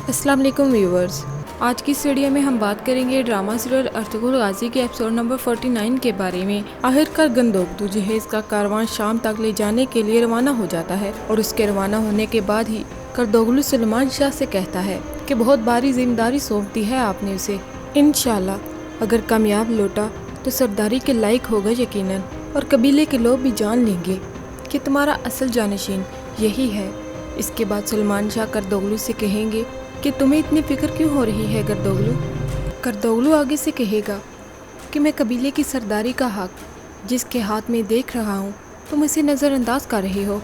अस्सलाम वालेकुम व्यूवर्स। आज की इस वीडियो में हम बात करेंगे ड्रामा सीरियल अर्तुगरुल गाजी के एपिसोड नंबर 49 के बारे में। आखिरकार गंदोगदू जहेज का कारवां शाम तक ले जाने के लिए रवाना हो जाता है और उसके रवाना होने के बाद ही करदोगलू सुलेमान शाह से कहता है कि बहुत भारी जिम्मेदारी सौंप दी है आपने उसे। इंशाल्लाह अगर कामयाब लौटा तो सरदारी के लायक होगा यकीनन, और कबीले के लोग भी जान लेंगे कि तुम्हारा असल जानशीन यही है। इसके बाद सुलेमान शाह करदोगलू से कहेंगे कि तुम्हें इतनी फिक्र क्यों हो रही है करदोगलू। करदोगलू आगे से कहेगा कि मैं कबीले की सरदारी का हक जिसके हाथ में देख रहा हूँ तुम इसे नज़रअंदाज कर रहे हो।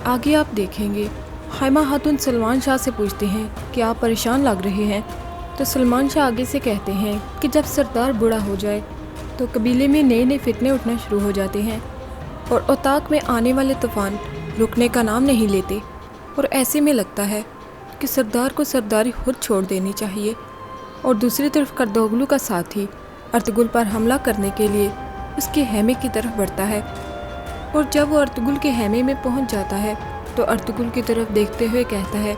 आगे आप देखेंगे हाइमा खातून सलमान शाह से पूछते हैं कि आप परेशान लग रहे हैं, तो सलमान शाह आगे से कहते हैं कि जब सरदार बूढ़ा हो जाए तो कबीले में नए नए फितने उठना शुरू हो जाते हैं और औताक में आने वाले तूफान रुकने का नाम नहीं लेते, और ऐसे में लगता है कि सरदार को सरदारी खुद छोड़ देनी चाहिए। और दूसरी तरफ करदोगलू का साथी अर्तुगरुल पर हमला करने के लिए उसके हैमे की तरफ बढ़ता है, और जब वो अर्तुगरुल के हैमे में पहुंच जाता है तो अर्तुगरुल की तरफ देखते हुए कहता है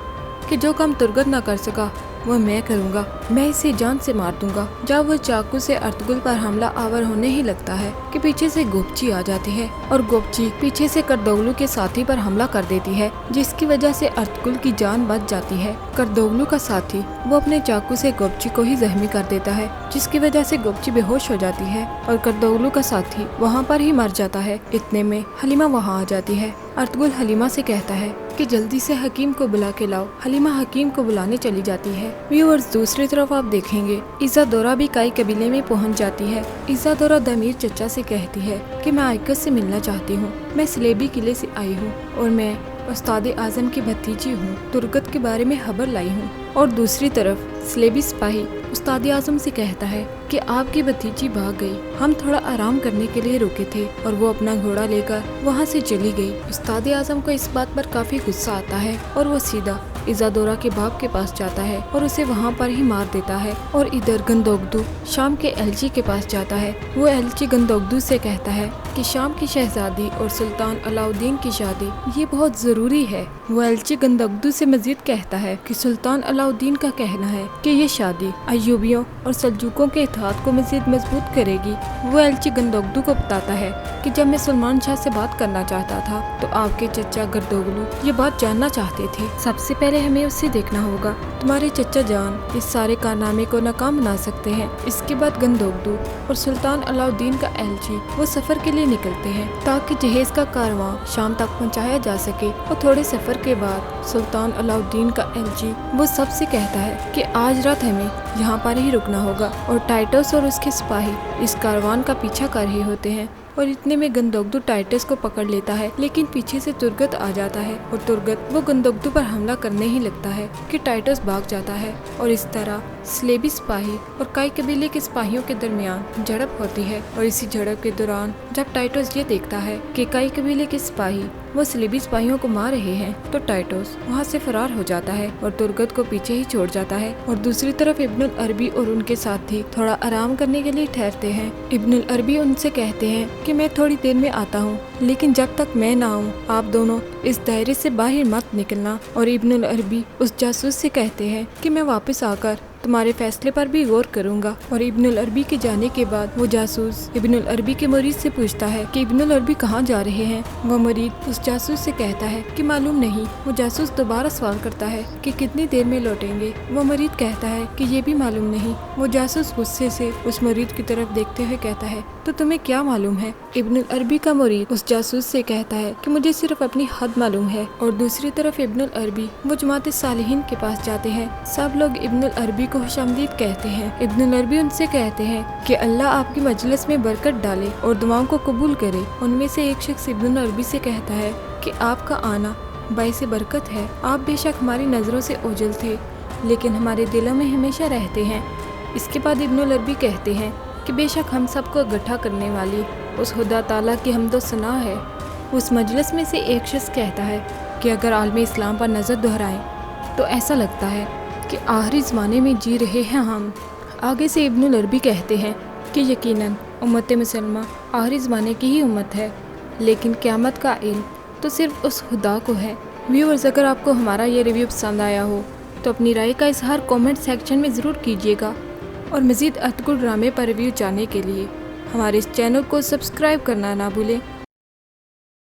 कि जो काम तुर्गत ना कर सका वह मैं करूँगा, मैं इसे जान से मार दूंगा। जब वह चाकू से अर्तुगरुल पर हमला आवर होने ही लगता है कि पीछे से गोपची आ जाती है और गोपची पीछे से करदोगलू के साथी पर हमला कर देती है, जिसकी वजह से अर्तुगरुल की जान बच जाती है। करदोगलू का साथी वो अपने चाकू से गोपची को ही जख्मी कर देता है, जिसकी वजह से गोपची बेहोश हो जाती है और करदोगलू का साथी वहाँ पर ही मर जाता है। इतने में हलीमा वहाँ आ जाती है। अर्तुगरुल हलीमा से कहता है कि जल्दी से हकीम को बुला के लाओ। हलीमा हकीम को बुलाने चली जाती है। व्यूअर्स, दूसरी तरफ आप देखेंगे इज़ादोरा भी काई कबीले में पहुंच जाती है। इज़ादोरा दमीर चचा से कहती है कि मैं आइकस से मिलना चाहती हूँ, मैं स्लेबी किले से आई हूँ और मैं उस्ताद आजम की भतीजी हूँ, तुर्गत के बारे में खबर लाई हूँ। और दूसरी तरफ स्लेबी सिपाही उस्ताद आजम से कहता है कि आपकी भतीजी भाग गई, हम थोड़ा आराम करने के लिए रुके थे और वो अपना घोड़ा लेकर वहाँ से चली गई। उस्ताद आजम को इस बात पर काफी गुस्सा आता है और वो सीधा इज़ादोरा के बाप के पास जाता है और उसे वहाँ पर ही मार देता है। और इधर गंदोगदू शाम के एलची के पास जाता है। वो एलची गंदोगदू से कहता है कि शाम की शहजादी और सुल्तान अलाउद्दीन की शादी ये बहुत जरूरी है। वो एलची गंदोगदू से मजीद कहता है कि सुल्तान अलाउद्दीन का कहना है कि ये शादी अय्यूबियों और सल्जूकों के इत्तेहाद को मजीद मजबूत करेगी। वो एलची गंदोगदू को बताता है कि जब मैं सुलेमान शाह से बात करना चाहता था तो आपके चचा करदोगलू ये बात जानना चाहते थे। सबसे पहले हमें उससे देखना होगा, तुम्हारे चचा जान इस सारे कारनामे को नाकाम बना सकते हैं। इसके बाद गंदोगदू और सुल्तान अलाउद्दीन का एलची वो सफर के लिए निकलते हैं ताकि जहेज का कारवां शाम तक पहुंचाया जा सके। और थोड़े सफर के बाद सुल्तान अलाउद्दीन का एलची वो सबसे कहता है कि आज रात हमें यहाँ पर ही रुकना होगा। और टाइटस और उसके सिपाही इस कारवान का पीछा कर रहे होते हैं और इतने में गंदोगदू टाइटस को पकड़ लेता है, लेकिन पीछे से तुर्गत आ जाता है और तुर्गत वो गंदोगदू पर हमला करने ही लगता है कि टाइटस भाग जाता है। और इस तरह स्लेबी सिपाही और काई कबीले के सिपाहियों के दरमियान झड़प होती है। और इसी झड़प के दौरान जब टाइटस ये देखता है कि काई कबीले के सिपाही वो स्लेबी सिपाहियों को मार रहे हैं तो टाइटस वहाँ से फरार हो जाता है और तुर्गत को पीछे ही छोड़ जाता है। और दूसरी तरफ इब्नुल अरबी और उनके साथी थोड़ा आराम करने के लिए ठहरते हैं। इब्नुल अरबी उनसे कहते हैं कि मैं थोड़ी देर में आता हूँ, लेकिन जब तक मैं ना आऊँ आप दोनों इस दायरे से बाहर मत निकलना। और इब्नुल अरबी उस जासूस से कहते हैं कि मैं वापस आकर तुम्हारे फैसले पर भी गौर करूंगा। और इब्नुल अरबी के जाने के बाद वो जासूस इब्नुल अरबी के मुरीद से पूछता है कि इब्नुल अरबी कहाँ जा रहे हैं। वो मुरीद उस जासूस से कहता है कि मालूम नहीं। वो जासूस दोबारा सवाल करता है कि कितनी देर में लौटेंगे। वो मुरीद कहता है कि ये भी मालूम नहीं। वो जासूस गुस्से से उस मुरीद की तरफ देखते हुए कहता है तो तुम्हें क्या मालूम है। इब्नुल अरबी का मुरीद उस जासूस से कहता है कि मुझे सिर्फ अपनी हद मालूम है। और दूसरी तरफ इब्नुल अरबी वो जमात सालिहीन के पास जाते हैं। सब लोग इब्नुल अरबी को खुशामदीद कहते हैं। इब्नुल अरबी उनसे कहते हैं कि अल्लाह आपकी मजलिस में बरकत डाले और दुआओं को कबूल करे। उनमें से एक शख्स इब्नुल अरबी से कहता है कि आपका आना बाइसे बरकत है। आप बेशक हमारी नज़रों से ओझल थे, लेकिन हमारे दिलों में हमेशा रहते हैं। इसके बाद इब्नुल अरबी कहते हैं कि बेशक हम सबको इकट्ठा करने वाली उस खुदा ताला की हम्दो सना है। उस मजलिस में से एक शख्स कहता है कि अगर आलम इस्लाम पर नज़र दोहराएं तो ऐसा लगता है कि आखिरी ज़माने में जी रहे हैं हम। आगे से इब्नुल अरबी कहते हैं कि यकीनन उम्मत मुसलमा आखिरी ज़माने की ही उम्मत है, लेकिन क़यामत का इल्म तो सिर्फ उस खुदा को है। व्यूअर्स, अगर आपको हमारा ये रिव्यू पसंद आया हो تو اپنی رائے کا اظہار کامنٹ سیکشن میں ضرور کیجیے گا، اور مزید ارطغرل ڈرامے پر ریویو جاننے کے لیے ہمارے اس چینل کو سبسکرائب کرنا نہ بھولیں۔